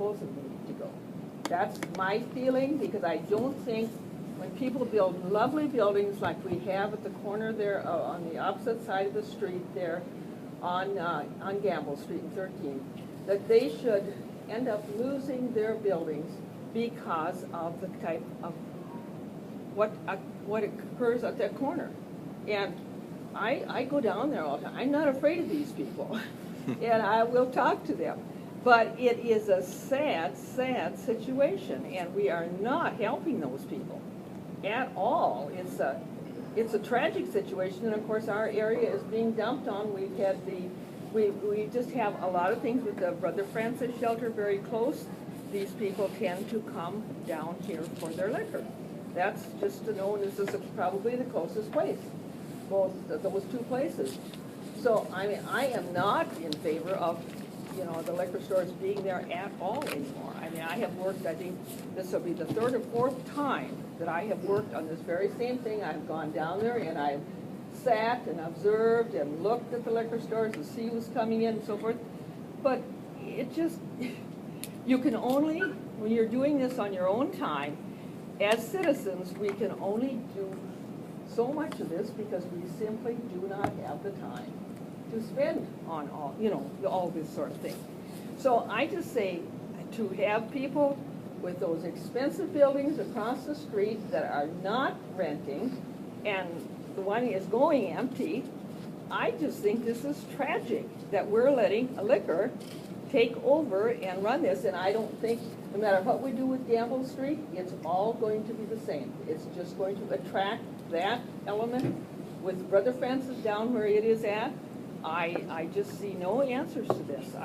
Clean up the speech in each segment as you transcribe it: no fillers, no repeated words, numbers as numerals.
supposedly need to go. That's my feeling, because I don't think when people build lovely buildings like we have at the corner there, on the opposite side of the street there, on Gamble Street in 13, that they should end up losing their buildings because of the type of what occurs at that corner. And I go down there all the time. I'm not afraid of these people, and I will talk to them. But it is a sad, sad situation, and we are not helping those people at all. It's a tragic situation, and of course our area is being dumped on. We've had we just have a lot of things with the Brother Francis shelter very close. These people tend to come down here for their liquor. That's just known as probably the closest place, both those two places. So I mean, I am not in favor of, you know, the liquor stores being there at all anymore. I mean, I have worked, I think this will be the third or fourth time that I have worked on this very same thing. I've gone down there and I've sat and observed and looked at the liquor stores to see who's coming in and so forth. But it just, you can only, when you're doing this on your own time, as citizens, we can only do so much of this because we simply do not have the time to spend on all, you know, all this sort of thing. So I just say to have people with those expensive buildings across the street that are not renting and the one is going empty, I just think this is tragic that we're letting a liquor take over and run this, and I don't think, no matter what we do with Gamble Street, it's all going to be the same. It's just going to attract that element. With Brother Francis down where it is at, I just see no answers to this.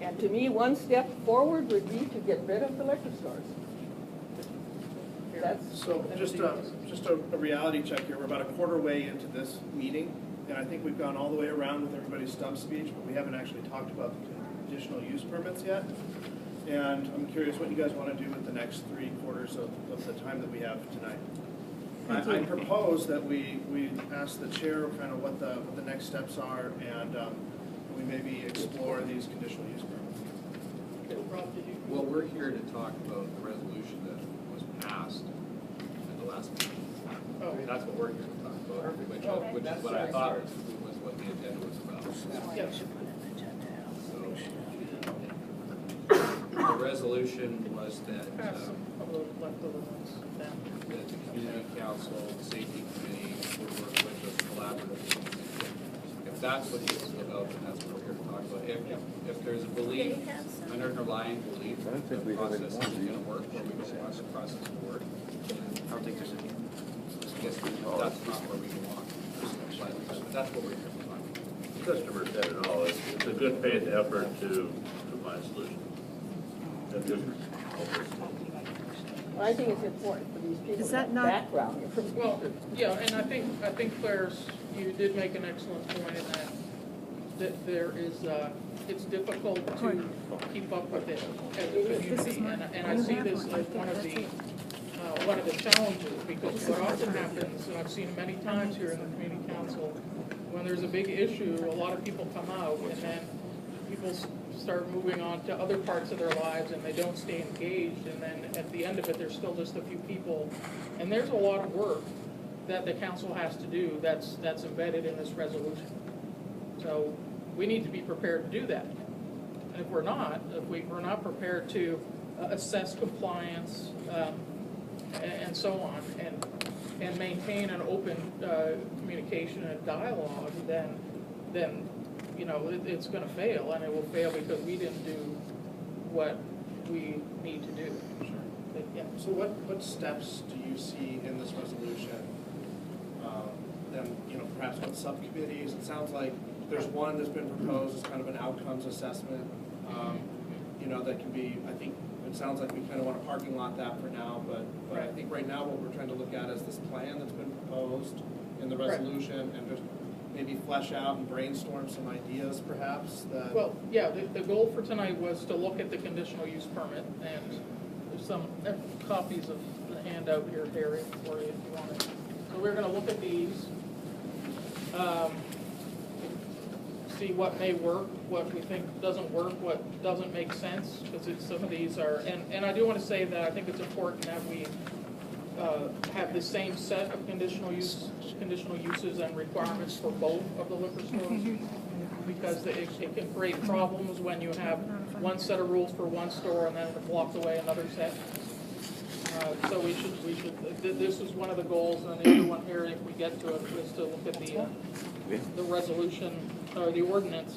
And to me, one step forward would be to get rid of the liquor stores. So just a reality check here. We're about a quarter way into this meeting, and I think we've gone all the way around with everybody's stump speech, but we haven't actually talked about the conditional use permits yet. And I'm curious what you guys want to do with the next 3/4 of the time that we have tonight. I propose that we ask the chair kind of what the next steps are, and we maybe explore these conditional use permits. Well, we're here to talk about the resolution that was passed at the last meeting. Oh, that's what we're here to talk about, which is what I thought was what the agenda was about. yes. So, the resolution was that Pass some of those leftover ones down. that the community council, the safety committee would work with us collaboratively. If that's what this is about, then that's what we're here to talk about. If there's a belief, an underlying belief that the process isn't going to work, or we don't want the process to work, I don't think there's any. I guess that's not where we belong. But that's what we're here to talk about. The customer said it all. It's a good faith effort to find a solution. Well, I think it's important for these people Is to that have not- background information. Well, yeah, and I think Claire's, you did make an excellent point in that there is, it's difficult to keep up with it as a community, and I see this as one of the challenges, because what often happens, and I've seen it many times here in the community council, when there's a big issue, a lot of people come out, and then people start moving on to other parts of their lives, and they don't stay engaged, and then at the end of it, there's still just a few people, and there's a lot of work that the council has to do that's embedded in this resolution. So we need to be prepared to do that. And if we're not prepared to assess compliance and so on, and maintain an open communication and dialogue, then you know, it's going to fail, and it will fail because we didn't do what we need to do. Sure. But, yeah. So what steps do you see in this resolution? Then, you know, perhaps what subcommittees? It sounds like there's one that's been proposed as kind of an outcomes assessment. You know, that can be, I think, it sounds like we kind of want a parking lot that for now, but I think right now what we're trying to look at is this plan that's been proposed in the resolution, and just maybe flesh out and brainstorm some ideas perhaps that... Well, yeah, the goal for tonight was to look at the conditional use permit, and there's some copies of the handout here, Harry, for you if you want it. So we're going to look at these, see what may work, what we think doesn't work, what doesn't make sense, because some of these are, and I do want to say that I think it's important that we have the same set of conditional uses and requirements for both of the liquor stores, because it can create problems when you have one set of rules for one store and then it blocks away another set. So we should, this is one of the goals, and the other one here, if we get to it, is to look at the resolution, or the ordinance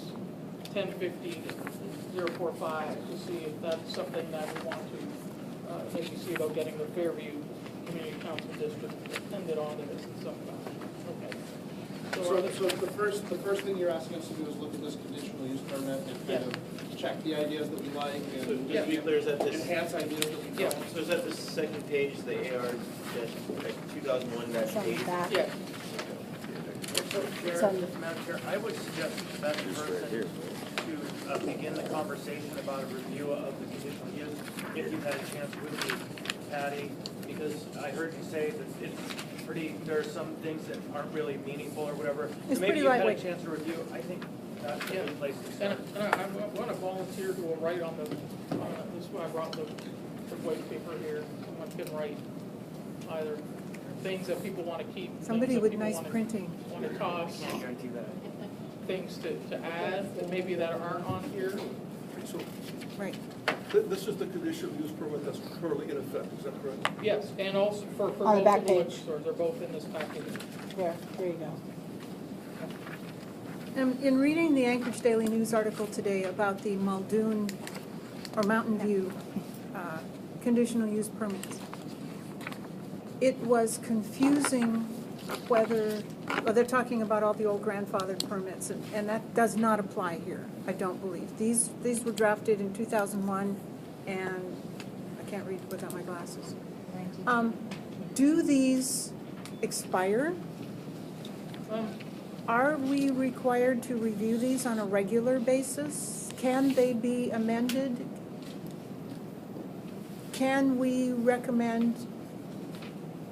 1050-045, to see if that's something that we want to maybe see about getting the Fairview Community Council District attended on to this and stuff about it. Okay. So the first thing you're asking us to do is look at this conditional use permit and kind of check the ideas that we like So and just to be clear, is that this, enhance ideas that we Yeah. don't. so is that the second page, the AR 2001-8? Yeah. Madam Chair, I would suggest the best person to begin the conversation about a review of the conditional use, if you've had a chance with me, Patty, because I heard you say that it's pretty, there are some things that aren't really meaningful or whatever. It's Maybe pretty you've had a lightweight. chance to review, I think that's a good place to And start. I want to volunteer to write on the, this is why I brought the white paper here. Someone can write either things that people want to keep. things Somebody that with people nice wanna- printing. Want to toss, Can't guarantee that. things to add, that maybe that aren't on here. So Right. this is the conditional use permit that's currently in effect, is that correct? Yes, and also for On the both back of the liquor page. stores, they're both in this package. There you go. In reading the Anchorage Daily News article today about the Muldoon or Mountain View conditional use permits, it was confusing whether, well, they're talking about all the old grandfathered permits, and that does not apply here, I don't believe. These were drafted in 2001, and I can't read without my glasses. Do these expire? Are we required to review these on a regular basis? Can they be amended? Can we recommend,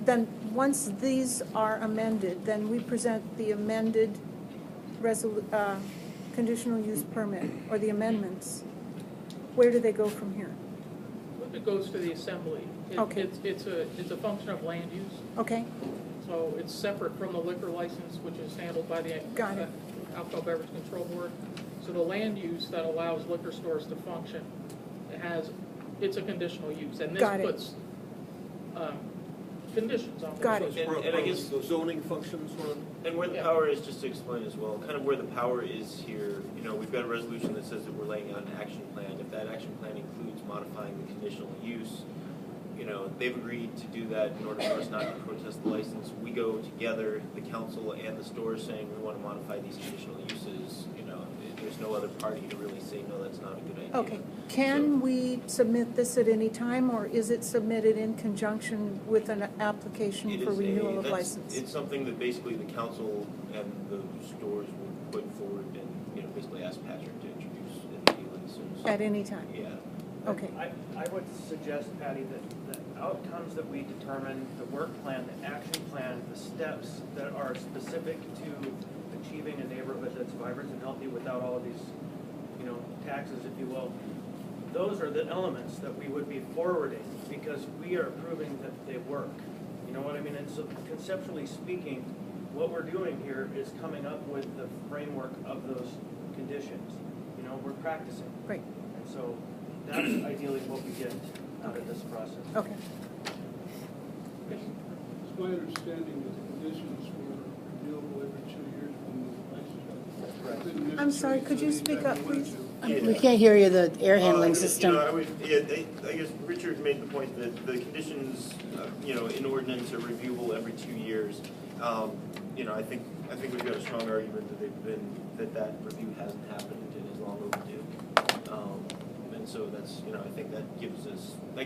then, once these are amended, then we present the amended conditional use permit, or the amendments? Where do they go from here? It goes to the assembly. Okay. It's a function of land use. Okay, So it's separate from the liquor license, which is handled by the Got it. Alcohol Beverage Control Board. So the land use that allows liquor stores to function, it's a conditional use. And this Got it. puts conditions on Got those. it. And I guess The zoning functions run, And where the Yeah. power is, just to explain as well, kind of where the power is here, you know, we've got a resolution that says that we're laying out an action plan. If that action plan includes modifying the conditional use, you know, they've agreed to do that in order for us not to protest the license. We go together, the council and the stores, saying we want to modify these conditional uses, you know, there's no other party to really say, no, that's not a good idea. okay. Can we submit this at any time, or is it submitted in conjunction with an application It for is renewal of that's- license? It's something that basically the council and the stores will put forward and, you know, basically ask Patrick to introduce immediately as soon as. At any time? Yeah. Okay, I would suggest, Patty, that the outcomes that we determine, the work plan, the action plan, the steps that are specific to achieving a neighborhood that's vibrant and healthy without all of these, you know, taxes, if you will, those are the elements that we would be forwarding, because we are proving that they work. You know what I mean? And so conceptually speaking, what we're doing here is coming up with the framework of those conditions. You know, we're practicing. great, And so that's ideally what we get out of this process. okay. It's my understanding that the conditions were renewable every 2 years when the license. I'm sorry, could you speak up, please? We can't hear you, the air handling You system. know, I guess Richard made the point that the conditions, you know, in ordinance are reviewable every 2 years. You know, I think we've got a strong argument that that review hasn't happened and is long overdue. And so that's, you know, I think that gives us the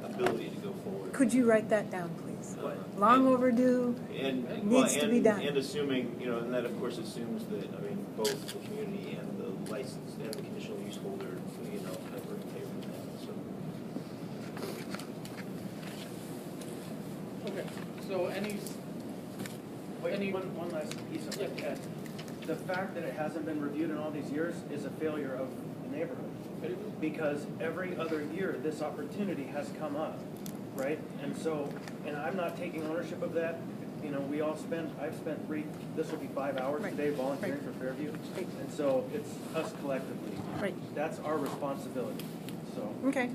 ability to go forward. Could you write that down, please? What? Long overdue, Needs to be done. And assuming, you know, and that of course assumes that, I mean, both the community and the license and the conditional use holder, you know, have in favor of that, so. Okay, so any, Wait, one last piece of Yeah. that. the fact that it hasn't been reviewed in all these years is a failure of the neighborhood. Because every other year, this opportunity has come up, right? And so, and I'm not taking ownership of that. You know, I've spent this will be 5 hours Right. today volunteering Right. for Fairview. Right. And so it's us collectively. Right. That's our responsibility, so. Okay.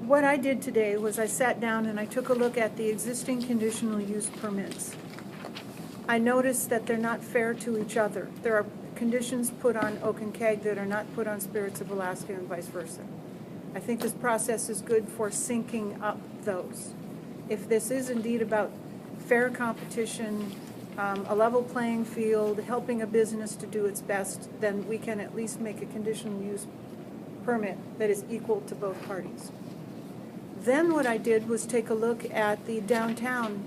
What I did today was I sat down and I took a look at the existing conditional use permits. I noticed that they're not fair to each other. There are conditions put on Oak and Keg that are not put on Spirits of Alaska and vice versa. I think this process is good for syncing up those. If this is indeed about fair competition, a level playing field, helping a business to do its best, then we can at least make a conditional use permit that is equal to both parties. Then what I did was take a look at the downtown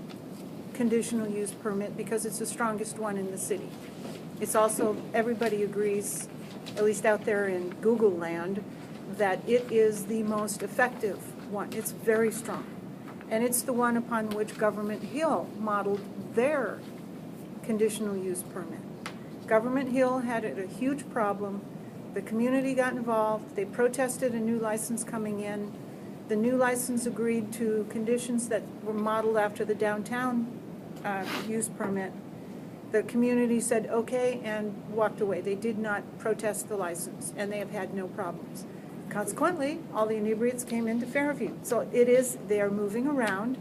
conditional use permit because it's the strongest one in the city. It's also, everybody agrees, at least out there in Google land, that it is the most effective one. It's very strong. And it's the one upon which Government Hill modeled their conditional use permit. Government Hill had a huge problem. The community got involved. They protested a new license coming in. The new license agreed to conditions that were modeled after the downtown use permit. The community said okay and walked away. They did not protest the license, and they have had no problems. Consequently, all the inebriates came into Fairview. So they are moving around,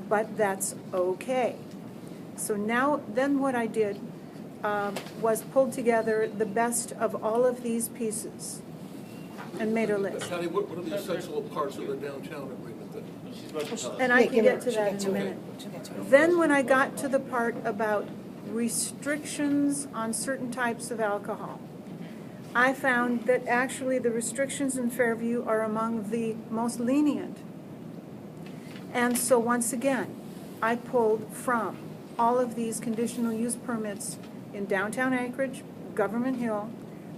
but that's okay. So now, then what I did was pulled together the best of all of these pieces and made a list. Patty, what are the essential parts of the downtown agreement then? She's about to tell us. And I Yeah, can give get her- to she'll that get in a to it. minute. She'll get to it. Then when I got to the part about restrictions on certain types of alcohol, I found that actually the restrictions in Fairview are among the most lenient. And so once again, I pulled from all of these conditional use permits in downtown Anchorage, Government Hill,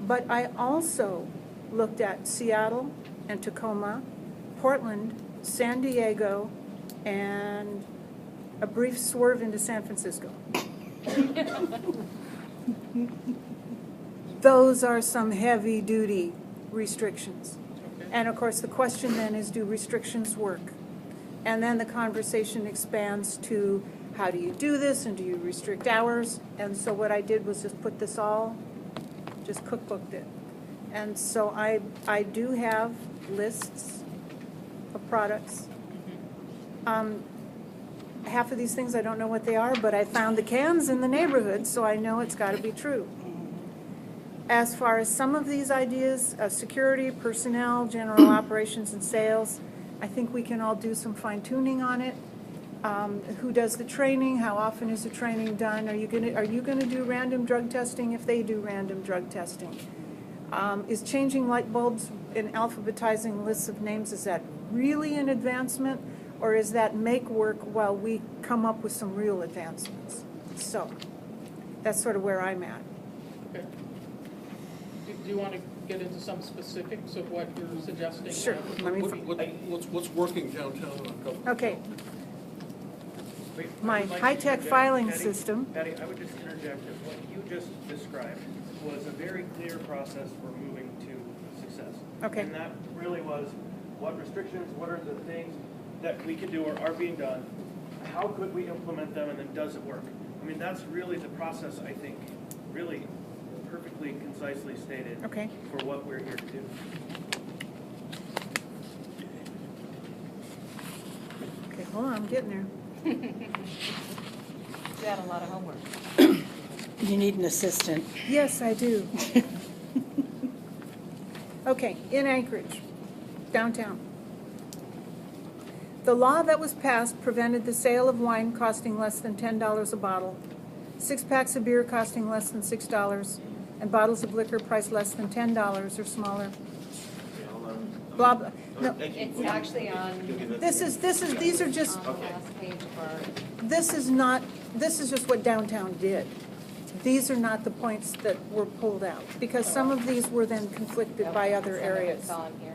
but I also looked at Seattle and Tacoma, Portland, San Diego, and a brief swerve into San Francisco. Those are some heavy-duty restrictions. And of course, the question then is, do restrictions work? And then the conversation expands to, how do you do this, and do you restrict hours? And so what I did was just put this all, just cookbooked it. And so I do have lists of products. Half of these things I don't know what they are, but I found the cans in the neighborhood, so I know it's got to be true. As far as some of these ideas, security, personnel, general operations, and sales, I think we can all do some fine-tuning on it. Who does the training? How often is the training done? Are you gonna do random drug testing if they do random drug testing? Is changing light bulbs and alphabetizing lists of names, is that really an advancement? Or is that make work while we come up with some real advancements? So that's sort of where I'm at. Okay. Do you want to get into some specifics of what you're suggesting? Sure. Let me- What's working downtown on Government? Okay. Wait, I My would like to high-tech interject. filing Patty, system. Patty, I would just interject that what you just described was a very clear process for moving to success. Okay. And that really was, what restrictions, what are the things that we could do or are being done? How could we implement them, and then does it work? I mean, that's really the process, I think, really perfectly concisely stated. Okay. For what we're here to do. Okay, hold on, I'm getting there. You had a lot of homework. You need an assistant. Yes, I do. Okay, in Anchorage, downtown. The law that was passed prevented the sale of wine costing less than $10 a bottle, 6 packs of beer costing less than $6, and bottles of liquor priced less than $10 or smaller. Okay, hold on. Blah, blah. No, Thank you. It's actually on You'll give it- these are just, the last page of our, this is just what downtown did. These are not the points that were pulled out, because some of these were then conflicted by other some of areas. it's on here.